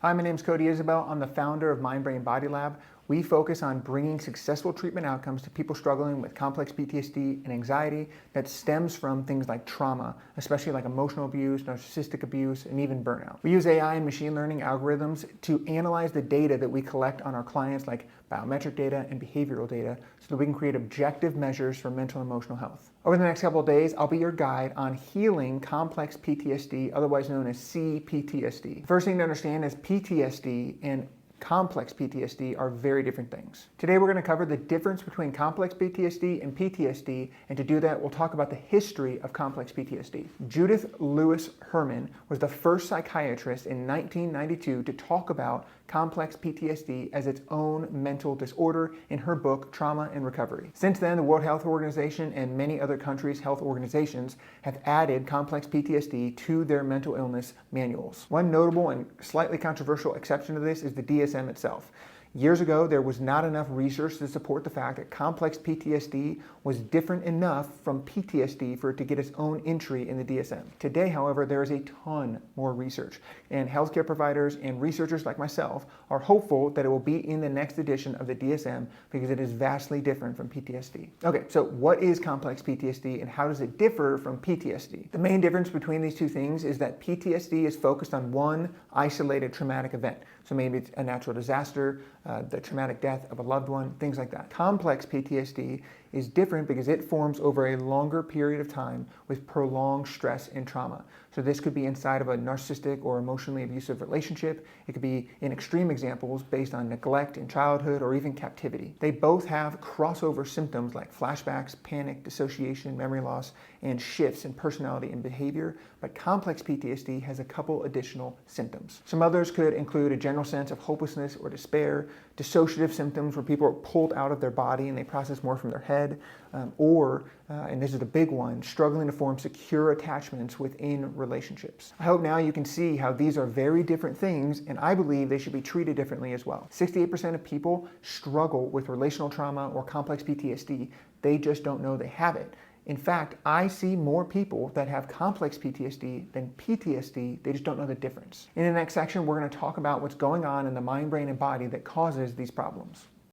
Hi, my name is Cody Isabel. I'm the founder of Mind Brain Body Lab. We focus on bringing successful treatment outcomes to people struggling with complex PTSD and anxiety that stems from things like trauma, especially like emotional abuse, narcissistic abuse, and even burnout. We use AI and machine learning algorithms to analyze the data that we collect on our clients, like biometric data and behavioral data, so that we can create objective measures for mental and emotional health. Over the next couple of days, I'll be your guide on healing complex PTSD, otherwise known as CPTSD. The first thing to understand is PTSD and complex PTSD are very different things. Today we're going to cover the difference between complex PTSD and PTSD, and to do that we'll talk about the history of complex PTSD. Judith Lewis Herman was the first psychiatrist in 1992 to talk about complex PTSD as its own mental disorder in her book Trauma and Recovery. Since then, the World Health Organization and many other countries' health organizations have added complex PTSD to their mental illness manuals. One notable and slightly controversial exception to this is the DSM itself. Years ago, there was not enough research to support the fact that complex PTSD was different enough from PTSD for it to get its own entry in the DSM. Today, however, there is a ton more research, and healthcare providers and researchers like myself are hopeful that it will be in the next edition of the DSM because it is vastly different from PTSD. Okay, so what is complex PTSD and how does it differ from PTSD? The main difference between these two things is that PTSD is focused on one isolated traumatic event. So maybe it's a natural disaster, the traumatic death of a loved one, things like that. Complex PTSD is different because it forms over a longer period of time with prolonged stress and trauma. So this could be inside of a narcissistic or emotionally abusive relationship. It could be in extreme examples based on neglect in childhood or even captivity. They both have crossover symptoms like flashbacks, panic, dissociation, memory loss, and shifts in personality and behavior, but complex PTSD has a couple additional symptoms. Some others could include a general sense of hopelessness or despair, dissociative symptoms where people are pulled out of their body and they process more from their head, and this is the big one, struggling to form secure attachments within relationships. I hope now you can see how these are very different things, and I believe they should be treated differently as well. 68% of people struggle with relational trauma or complex PTSD. They just don't know they have it. In fact, I see more people that have complex PTSD than PTSD, they just don't know the difference. In the next section, we're going to talk about what's going on in the mind, brain, and body that causes these problems.